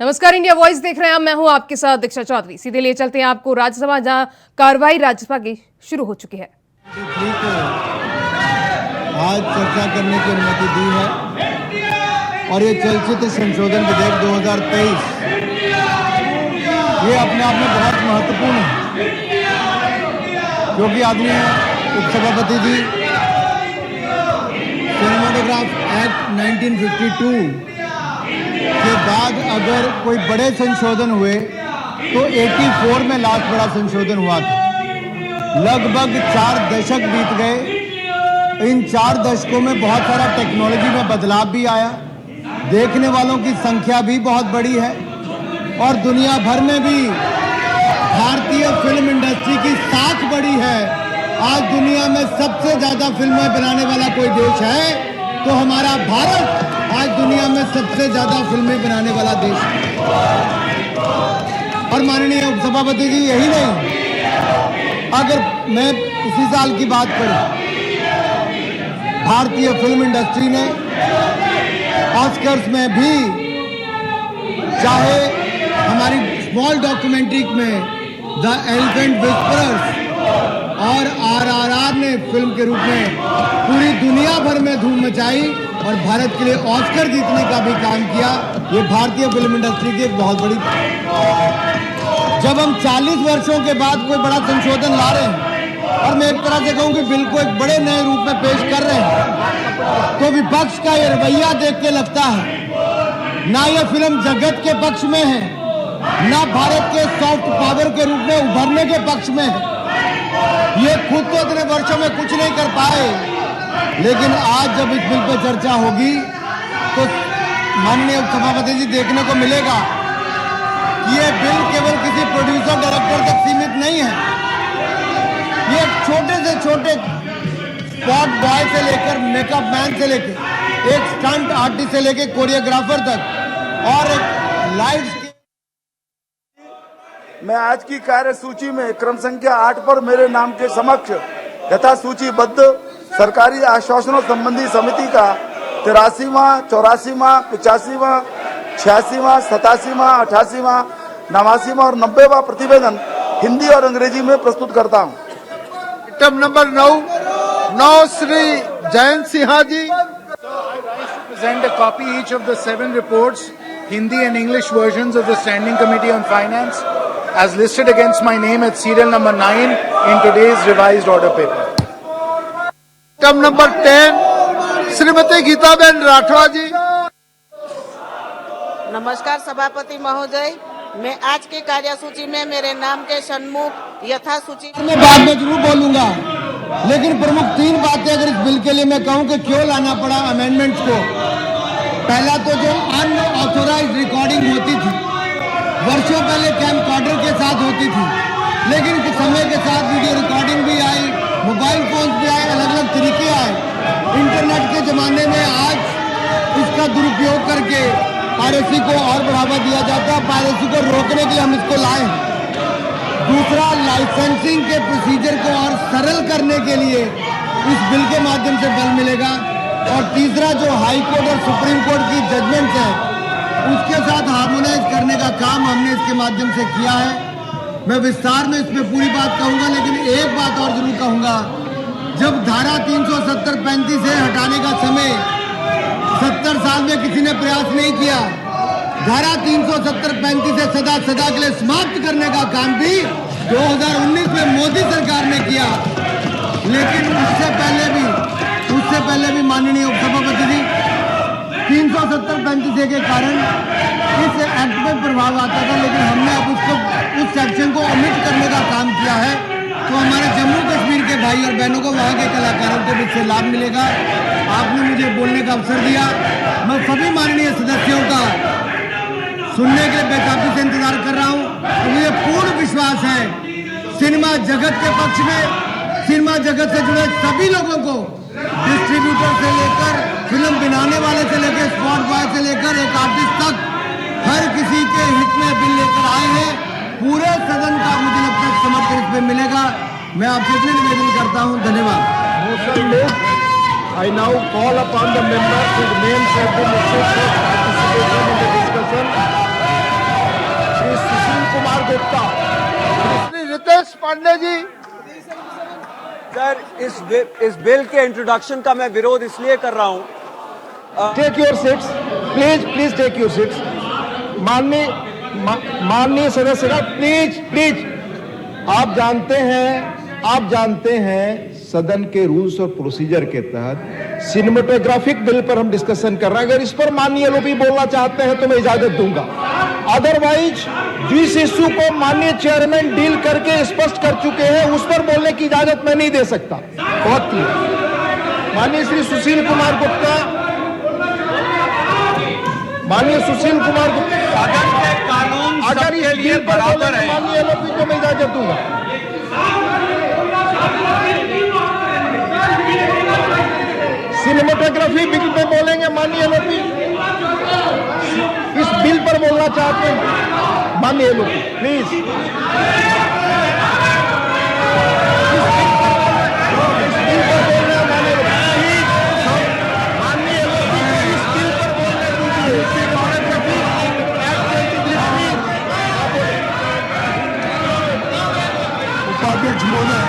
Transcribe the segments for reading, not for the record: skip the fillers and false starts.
नमस्कार, India voice देख रहे हैं। मैं हूं आपके साथ दीक्षा चौधरी। सीधे लिए चलते हैं आपको राज्यसभा, जहां कार्रवाई राज्यसभा की शुरू हो चुकी है। आज चर्चा करने की अनुमति दी है और ये चलचित्र संशोधन विधेयक 2023 ये अपने आप में बहुत महत्वपूर्ण है, क्योंकि आदरणीय उपसभापति जी सिनेमाटोग्राफ एक्ट 1952 के बाद अगर कोई बड़े संशोधन हुए तो 84 में लास्ट बड़ा संशोधन हुआ था। लगभग 4 दशक बीत गए। इन 4 दशकों में बहुत सारा टेक्नोलॉजी में बदलाव भी आया, देखने वालों की संख्या भी बहुत बड़ी है और दुनिया भर में भी भारतीय फिल्म इंडस्ट्री की साख बड़ी है। आज दुनिया में सबसे ज्यादा फिल्में बनाने वाला कोई देश है तो हमारा भारत आज दुनिया में सबसे ज्यादा फिल्में बनाने वाला देश है। और माननीय उपसभापति जी, यही नहीं, अगर मैं इसी साल की बात करूं, भारतीय फिल्म इंडस्ट्री ने ऑस्कर्स में भी, चाहे हमारी स्मॉल डॉक्यूमेंट्री में द एलिफेंट विस्परर्स और आरआरआर ने फिल्म के रूप में पूरी दुनिया भर में धूम मचाई और भारत के लिए ऑस्कर जीतने का भी काम किया। ये भारतीय फिल्म इंडस्ट्री की एक बहुत बड़ी, जब हम 40 वर्षों के बाद कोई बड़ा संशोधन ला रहे हैं और मैं एक तरह से कहूं कि बिल को एक बड़े नए रूप में पेश कर रहे हैं, तो विपक्ष का ये रवैया देख के लगता है ना ये फिल्म जगत के पक्ष में है, ना भारत के सॉफ्ट पावर के रूप में उभरने के पक्ष में है। ये खुद तो इतने वर्षों में कुछ नहीं कर पाए, लेकिन आज जब इस बिल पर चर्चा होगी तो माननीय उपसभापति जी देखने को मिलेगा कि ये बिल केवल किसी प्रोड्यूसर डायरेक्टर तक सीमित नहीं है। ये छोटे से छोटे स्पॉट बॉय से लेकर मेकअप मैन से लेकर एक स्टंट आर्टिस्ट से लेकर कोरियोग्राफर तक और एक लाइट्स। मैं आज की कार्यसूची में क्रम संख्या 8 पर मेरे नाम के समक्ष यथा सूचीबद्ध सरकारी आश्वासनों संबंधी समिति का 83वां, 84वां, 85वां, 86वां, 87वां, 88वां, 89वां और 90वां प्रतिवेदन हिंदी और अंग्रेजी में प्रस्तुत करता हूं। Item number 9 Shri Jayant Sinha ji. Present a copy each of the 7 reports, Hindi and English versions of the Standing Committee on Finance, as listed against my name at serial number 9 in today's revised order paper. Item number 10 Shrimati Geetaben Rathwa ji. नमस्कार सभापति महोदय, मैं आज की कार्यसूची में मेरे नाम के सन्मुख यथा सूची मैं बाद में जरूर बोलूंगा, लेकिन प्रमुख 3 बातें अगर इस बिल के लिए मैं कहूं कि क्यों लाना पड़ा अमेंडमेंट्स को। पहला तो जो अनऑथोराइज्ड रिकॉर्डिंग होती थी, वर्षों पहले कैमकॉर्डर के साथ होती थी, लेकिन समय के साथ वीडियो रिकॉर्डिंग भी आई, मोबाइल फोन भी आए, अलग अलग तरीके आए। इंटरनेट के जमाने में आज इसका दुरुपयोग करके पायरेसी को और बढ़ावा दिया जाता है। पायरेसी को रोकने के लिए हम इसको लाए हैं। दूसरा, लाइसेंसिंग के प्रोसीजर को और सरल करने के लिए इस बिल के माध्यम से बल मिलेगा। और तीसरा, जो हाई कोर्ट और सुप्रीम कोर्ट की जजमेंट्स है उसके साथ हार्मोनाइज करने का काम हमने इसके माध्यम से किया है। मैं विस्तार में इसमें पूरी बात कहूंगा, लेकिन एक बात और जरूर कहूंगा, जब धारा 370-35 से हटाने का समय 70 साल में किसी ने प्रयास नहीं किया, धारा 370-35 से सदा के लिए समाप्त करने का काम भी 2019 में मोदी सरकार ने किया। लेकिन उससे पहले भी माननीय उपसभापति जी 370-35 के कारण इस एक्ट में प्रभाव आता था, लेकिन हमने अब उस सेक्शन को ओमिट करने का काम किया है, तो हमारे जम्मू कश्मीर के भाई और बहनों को, वहाँ के कलाकारों को भी इससे लाभ मिलेगा। आपने मुझे बोलने का अवसर दिया, मैं सभी माननीय सदस्यों का सुनने के लिए बेताबी से इंतजार कर रहा हूँ। तो मुझे पूर्ण विश्वास है सिनेमा जगत के पक्ष में, सिनेमा जगत से जुड़े सभी लोगों को, डिस्ट्रीब्यूटर से लेकर फिल्म बनाने वाले से लेकर स्पॉट बॉय से लेकर एक आर्टिस्ट तक, हर किसी के हित में बिल लेकर आए हैं। पूरे सदन का मुझे लगता है समर्थन इसमें मिलेगा। मैं आपसे इसलिए निवेदन करता हूं। धन्यवाद। I now call upon the members whose names have been listed for participation in the discussion Gupta. Shri Ritesh Pande ji. Sir, इस बिल के इंट्रोडक्शन का मैं विरोध इसलिए कर रहा हूं। Take your seats please take your seats. माननीय सदस्य प्लीज आप जानते हैं सदन के रूल्स और प्रोसीजर के तहत सिनेमेटोग्राफिक बिल पर हम डिस्कशन कर रहे हैं। अगर इस पर माननीय लोग भी बोलना चाहते हैं तो मैं इजाजत दूंगा, अदरवाइज जिस इश्यू को माननीय चेयरमैन डील करके स्पष्ट कर चुके हैं उस पर बोलने की इजाजत मैं नहीं दे सकता। बहुत क्लियर। माननीय श्री सुशील कुमार गुप्ता, अगर इस बिल पर बोलेंगे माननीय लोग भी तो मैं इजाजत दूंगा। सिनेमेटोग्राफी बिल पे बोलेंगे माननीय लोग भी, इस बिल पर बोलना चाहते हैं माननीय लोग प्लीज। उपाध्यक्ष महोदय,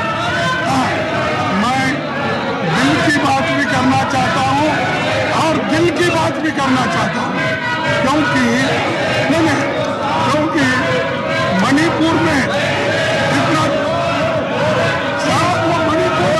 मैं दिल की बात भी करना चाहता हूं और दिल की बात भी करना चाहता हूं, क्योंकि मणिपुर में इतना साफ Manipur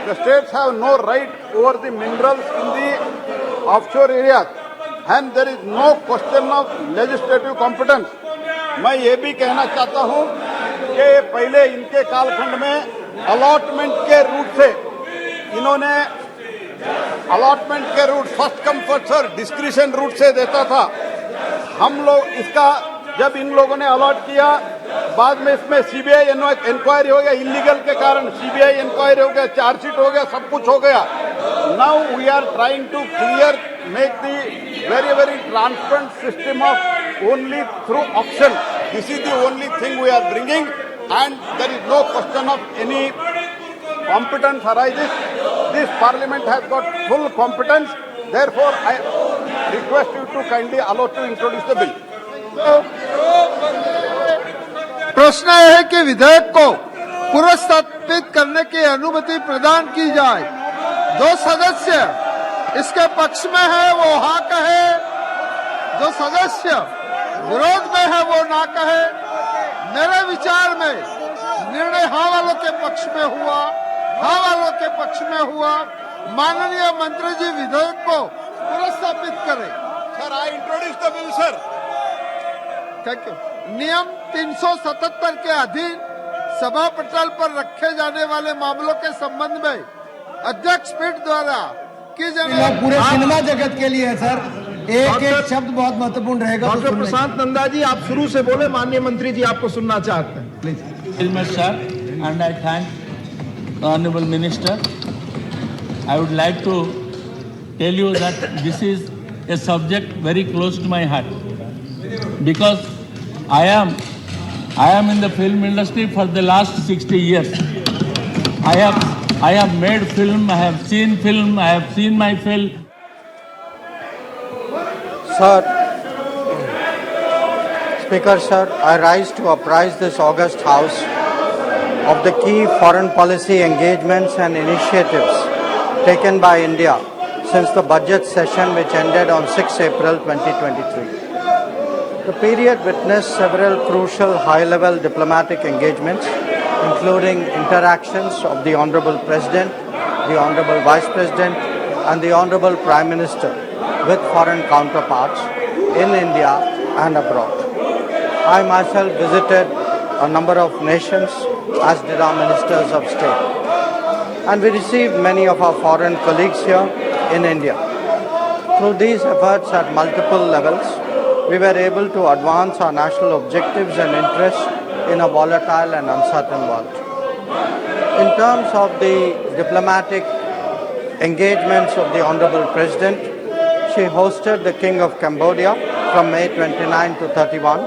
The states have no right over the minerals in the offshore areas, and there is no question of legislative competence. मैं ये भी कहना चाहता हूँ कि पहले इनके कालखंड में अलॉटमेंट के रूट से इन्होंने अलॉटमेंट के route first come first serve discretion route से देता था। हम लोग इसका जब इन लोगों ने अलॉट किया, बाद में इसमें सीबीआई इंक्वायरी हो गया, इलीगल के कारण सीबीआई इंक्वायरी हो गया, चार्जशीट हो गया, सब कुछ हो गया। Now we are trying to clear make the very transparent system of only through auction. This is the only thing we are bringing, and there is no question of any competence arises. This parliament has got full competence. Therefore, I request you to kindly allow to introduce the bill. प्रश्न है कि विधेयक को पुरस्कृत करने की अनुमति प्रदान की जाए। जो सदस्य इसके पक्ष में है वो हाँ कहे, जो सदस्य विरोध में है वो ना कहे। मेरे विचार में निर्णय हाँ वालों के पक्ष में हुआ, हाँ वालों के पक्ष में हुआ। माननीय मंत्री जी विधेयक को पुरस्कृत करें। Sir, I introduce the bill, sir. Thank you. नियम 377 के अधीन सभा पटल पर रखे जाने वाले मामलों के संबंध में अध्यक्ष पीठ द्वारा की जाने पूरे सिनेमा जगत के लिए है सर, एक एक शब्द बहुत महत्वपूर्ण रहेगा। डॉक्टर प्रशांत नंदा जी, आप शुरू से बोले, माननीय मंत्री जी आपको सुनना चाहते हैं, please. Sir, and I thank the Honorable Minister. I would like to tell you that this is a subject very close to my heart, because I am in the film industry for the last 60 years. I have made film, I have seen film, I have seen my film. Sir, Speaker sir, I rise to apprise this august House of the key foreign policy engagements and initiatives taken by India since the budget session which ended on 6 April 2023. The period witnessed several crucial high-level diplomatic engagements, including interactions of the Honorable President, the Honorable Vice President, and the Honorable Prime Minister with foreign counterparts in India and abroad. I myself visited a number of nations, as did our ministers of state. And we received many of our foreign colleagues here in India. Through these efforts at multiple levels, we were able to advance our national objectives and interests in a volatile and uncertain world. In terms of the diplomatic engagements of the Honorable President, she hosted the King of Cambodia from May 29 to 31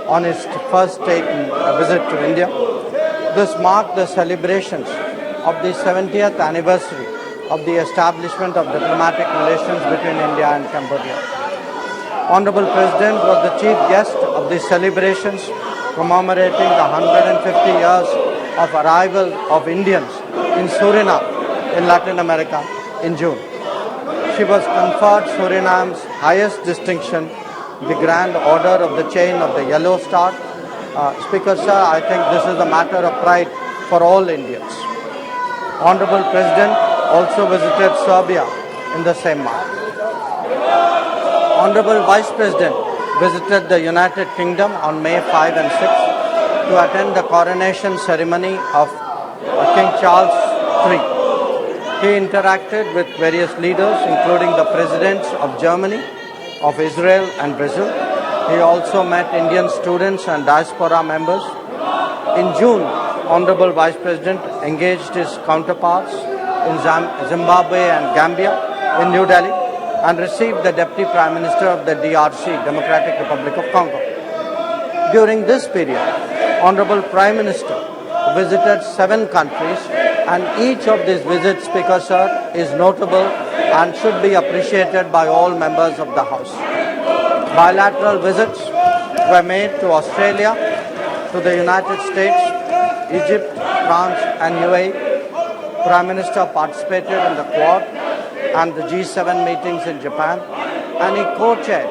on his first state visit to India. This marked the celebrations of the 70th anniversary of the establishment of diplomatic relations between India and Cambodia. Honorable President was the chief guest of the celebrations commemorating the 150 years of arrival of Indians in Suriname in Latin America in June. She was conferred Suriname's highest distinction, the Grand Order of the Chain of the Yellow Star. Speaker Sir, I think this is a matter of pride for all Indians. Honorable President also visited Serbia in the same month. Honorable Vice President visited the United Kingdom on May 5 and 6 to attend the coronation ceremony of King Charles III. He interacted with various leaders, including the presidents of Germany, of Israel and Brazil. He also met Indian students and diaspora members. In June, Honorable Vice President engaged his counterparts in Zimbabwe and Gambia in New Delhi and received the Deputy Prime Minister of the DRC, Democratic Republic of Congo. During this period, Honorable Prime Minister visited 7 countries, and each of these visits, Speaker Sir, is notable and should be appreciated by all members of the House. Bilateral visits were made to Australia, to the United States, Egypt, France and UAE. Prime Minister participated in the Quad and the G7 meetings in Japan, and he co-chaired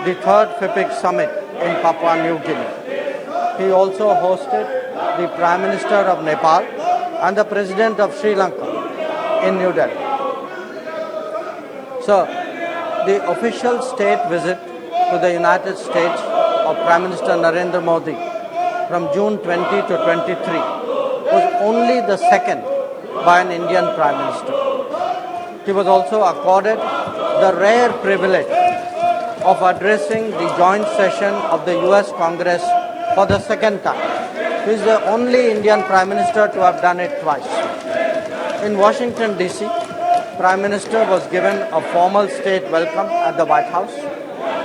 the 3rd FIPIC Summit in Papua New Guinea. He also hosted the Prime Minister of Nepal and the President of Sri Lanka in New Delhi. So, the official state visit to the United States of Prime Minister Narendra Modi from June 20 to 23 was only the second by an Indian Prime Minister. He was also accorded the rare privilege of addressing the joint session of the US Congress for the second time. He is the only Indian Prime Minister to have done it twice. In Washington, D.C., Prime Minister was given a formal state welcome at the White House.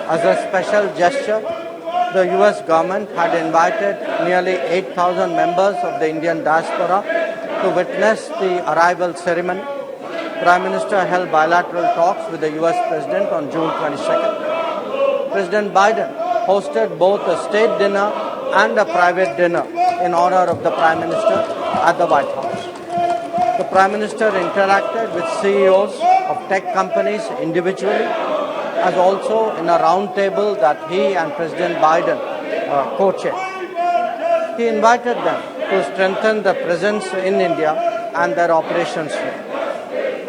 As a special gesture, the US government had invited nearly 8,000 members of the Indian diaspora to witness the arrival ceremony. Prime Minister held bilateral talks with the US President on June 22nd. President Biden hosted both a state dinner and a private dinner in honor of the Prime Minister at the White House. The Prime Minister interacted with CEOs of tech companies individually, as also in a round table that he and President Biden co-chaired. He invited them to strengthen their presence in India and their operations here.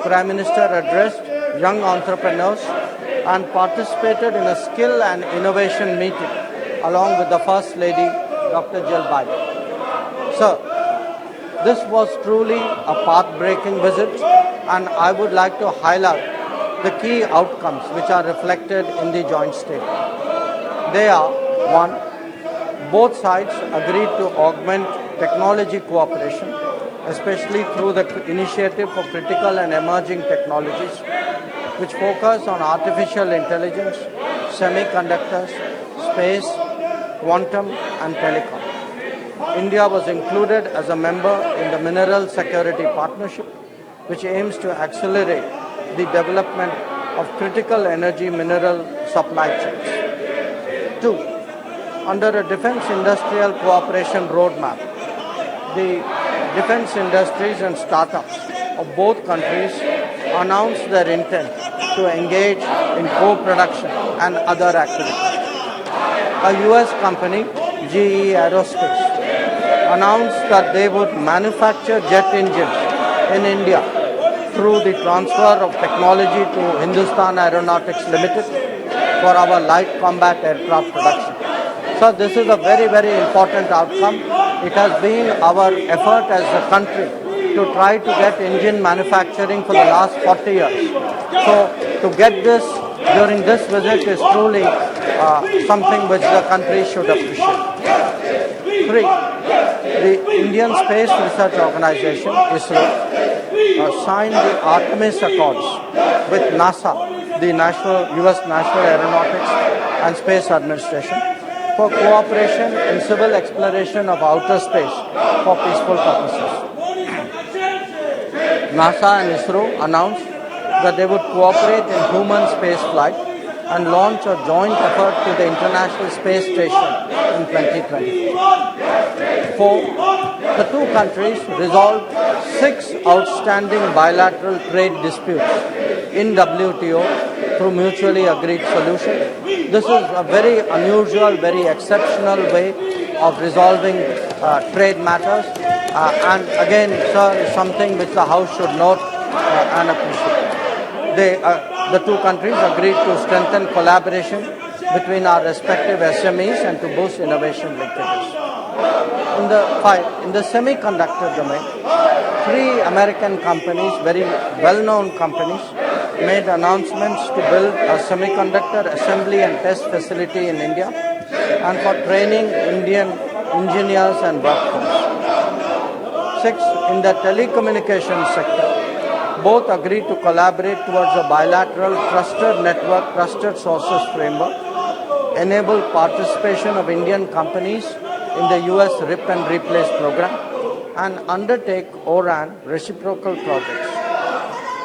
Prime Minister addressed young entrepreneurs and participated in a skill and innovation meeting along with the First Lady, Dr. Jill Biden. Sir, this was truly a path-breaking visit, and I would like to highlight the key outcomes which are reflected in the joint statement. They are: 1. Both sides agreed to augment technology cooperation, especially through the initiative for critical and emerging technologies, which focus on artificial intelligence, semiconductors, space, quantum and telecom. India was included as a member in the Mineral Security Partnership, which aims to accelerate the development of critical energy mineral supply chains. 2. Under a Defence Industrial Cooperation Roadmap, the defense industries and startups of both countries announced their intent to engage in co-production and other activities. A US company, GE Aerospace, announced that they would manufacture jet engines in India through the transfer of technology to Hindustan Aeronautics Limited for our light combat aircraft production. So this is a very, very important outcome. It has been our effort as a country to try to get engine manufacturing for the last 40 years. So to get this during this visit is truly something which the country should appreciate. 3. The Indian Space Research Organization, ISRO, signed the Artemis Accords with NASA, the US National Aeronautics and Space Administration, for cooperation in civil exploration of outer space for peaceful purposes. NASA and ISRO announced that they would cooperate in human space flight and launch a joint effort to the International Space Station in 2020. 4. The two countries resolved 6 outstanding bilateral trade disputes in WTO through mutually agreed solutions. This is a very unusual, very exceptional way of resolving trade matters. And again, sir, is something which the House should note and appreciate. The two countries agreed to strengthen collaboration between our respective SMEs and to boost innovation linkages. In the semiconductor domain, 3 American companies, very well-known companies, made announcements to build a semiconductor assembly and test facility in India and for training Indian engineers and workforce. 6. In the telecommunications sector, both agreed to collaborate towards a bilateral trusted network, trusted sources framework, enable participation of Indian companies in the US RIP and Replace program, and undertake ORAN reciprocal projects.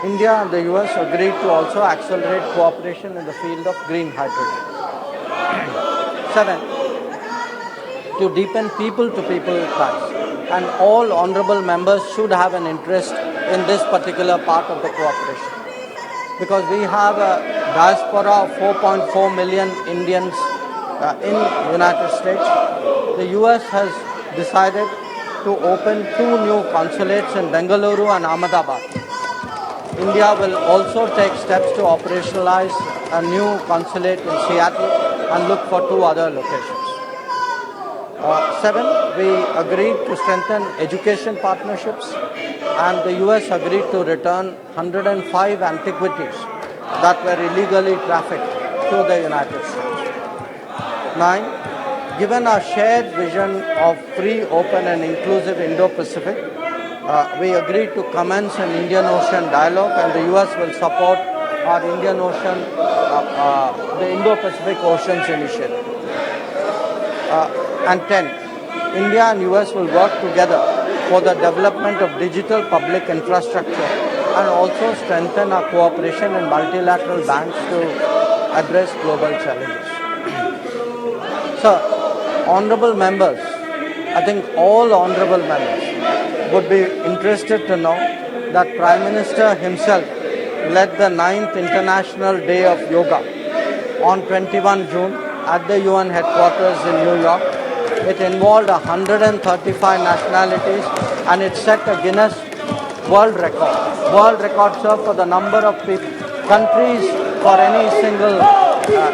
India and the US agreed to also accelerate cooperation in the field of green hydrogen. 7. To deepen people-to-people ties. And all honorable members should have an interest in this particular part of the cooperation. Because we have a diaspora of 4.4 million Indians in the United States. The US has decided to open 2 new consulates in Bengaluru and Ahmedabad. India will also take steps to operationalize a new consulate in Seattle and look for 2 other locations. 7, we agreed to strengthen education partnerships, and the US agreed to return 105 antiquities that were illegally trafficked to the United States. 9, given our shared vision of free, open and inclusive Indo-Pacific, we agreed to commence an Indian Ocean dialogue, and the US will support our Indian Ocean, the Indo-Pacific Oceans Initiative. And 10, India and US will work together for the development of digital public infrastructure and also strengthen our cooperation in multilateral banks to address global challenges. Sir, honorable members, I think all honorable members would be interested to know that Prime Minister himself led the 9th International Day of Yoga on 21 June at the UN headquarters in New York. It involved 135 nationalities and it set a Guinness World Record. World record, sir, for the number of countries for any single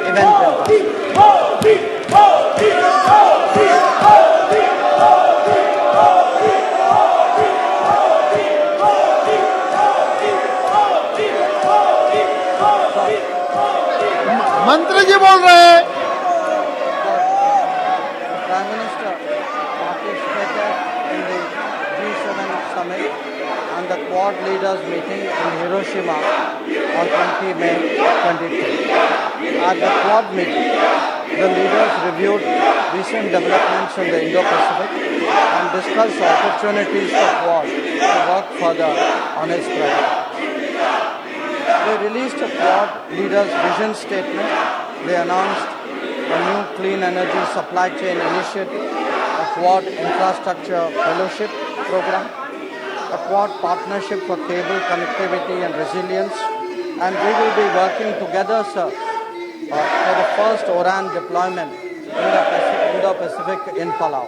event. मंत्री जी बोल रहे हैं। Prime Minister participated in the G7 summit and the Quad leaders meeting in Hiroshima on 20 May 2023. At the Quad meeting, the leaders reviewed recent developments in the Indo-Pacific and discussed opportunities for Quad to work further on its priorities. They released a Quad leaders' vision statement. They announced a new clean energy supply chain initiative, a Quad infrastructure fellowship program, a Quad partnership for cable connectivity and resilience, and we will be working together, sir, for the first ORAN deployment in the Indo-Pacific in Palau.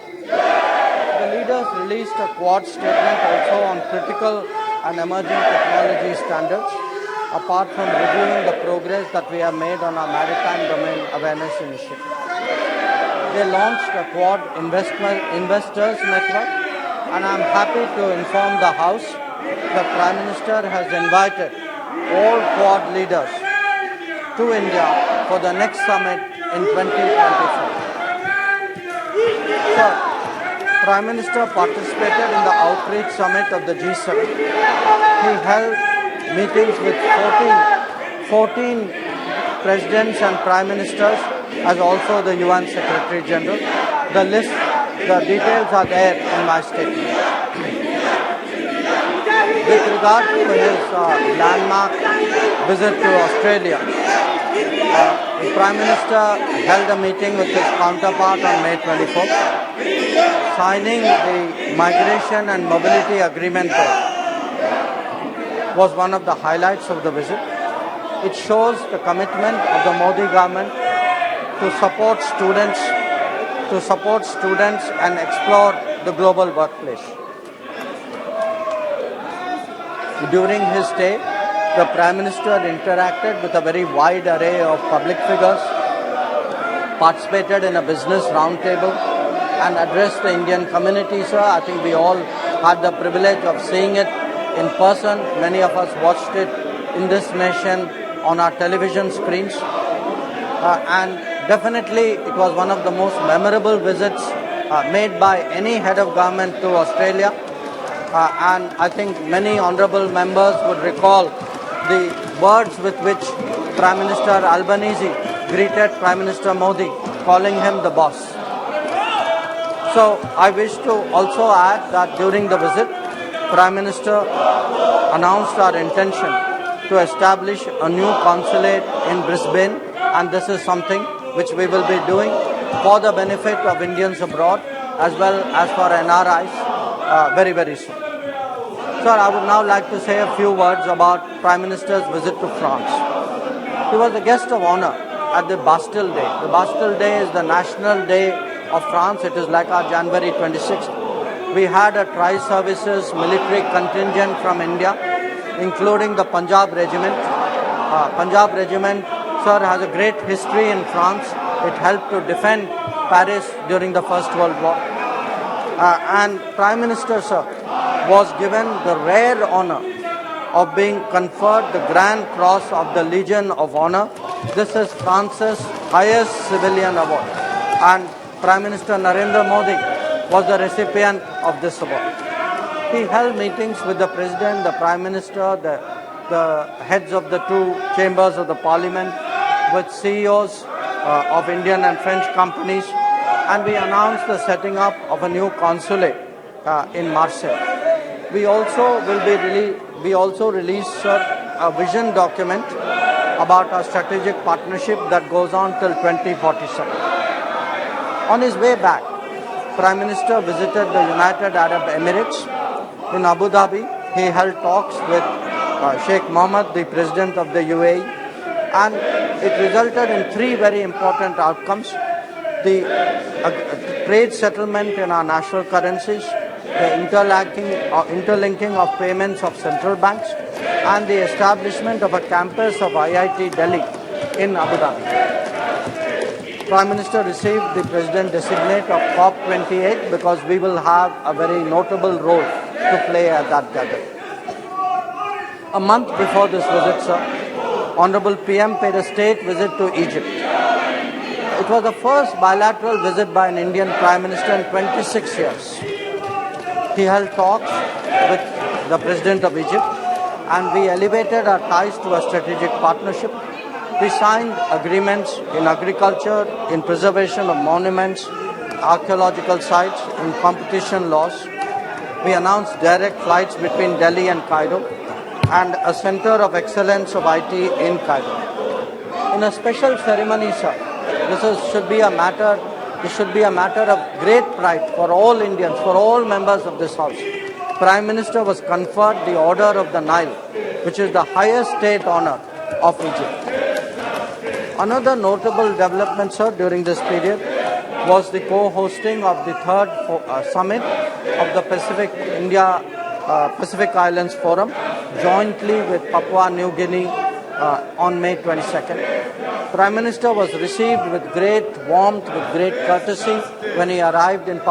The leaders released a Quad statement also on critical and emerging technology standards, apart from reviewing the progress that we have made on our maritime domain awareness initiative. They launched a Quad investors network, and I am happy to inform the House that Prime Minister has invited all Quad leaders to India for the next summit in 2024. So, Prime Minister participated in the outreach summit of the G7. He held meetings with 14 presidents and prime ministers, as also the UN Secretary General. The details are there in my statement. With regard to his landmark visit to Australia, the Prime Minister held a meeting with his counterpart on May 24th, signing the Migration and Mobility Agreement was one of the highlights of the visit. It shows the commitment of the Modi government to support students and explore the global workplace. During his stay, the Prime Minister interacted with a very wide array of public figures, participated in a business roundtable, and addressed the Indian community, sir. I think we all had the privilege of seeing it in person. Many of us watched it in this nation on our television screens. And definitely it was one of the most memorable visits made by any head of government to Australia. And I think many honourable members would recall the words with which Prime Minister Albanese greeted Prime Minister Modi, calling him the boss. So I wish to also add that during the visit, Prime Minister announced our intention to establish a new consulate in Brisbane, and this is something which we will be doing for the benefit of Indians abroad as well as for NRIs very, very soon. Sir, I would now like to say a few words about Prime Minister's visit to France. He was a guest of honor at the Bastille Day. The Bastille Day is the national day of France. It is like our January 26th. We had a tri-services military contingent from India, including the Punjab Regiment. Punjab Regiment, sir, has a great history in France. It helped to defend Paris during the First World War. And Prime Minister, sir, was given the rare honor of being conferred the Grand Cross of the Legion of Honor. This is France's highest civilian award. And Prime Minister Narendra Modi was the recipient of this award. He held meetings with the President, the Prime Minister, the heads of the two chambers of the Parliament, with CEOs of Indian and French companies, and we announced the setting up of a new consulate in Marseille. We also released, sir, a vision document about our strategic partnership that goes on till 2047. On his way back, Prime Minister visited the United Arab Emirates. In Abu Dhabi, he held talks with Sheikh Mohammed, the President of the UAE, and it resulted in three very important outcomes: the trade settlement in our national currencies, the interlinking of payments of central banks, and the establishment of a campus of IIT Delhi in Abu Dhabi. Prime Minister received the President-designate of COP28 because we will have a very notable role to play at that gathering. A month before this visit, sir, Honorable PM paid a state visit to Egypt. It was the first bilateral visit by an Indian Prime Minister in 26 years. He held talks with the President of Egypt, and we elevated our ties to a strategic partnership. We signed agreements in agriculture, in preservation of monuments, archaeological sites, in competition laws. We announced direct flights between Delhi and Cairo, and a center of excellence of IT in Cairo. In a special ceremony, sir, this should be a matter of great pride for all Indians, for all members of this House. Prime Minister was conferred the Order of the Nile, which is the highest state honor of Egypt. Another notable development, sir, during this period was the co-hosting of the third summit of the Pacific Islands Forum, jointly with Papua New Guinea on May 22nd. Prime Minister was received with great warmth, with great courtesy when he arrived in Papua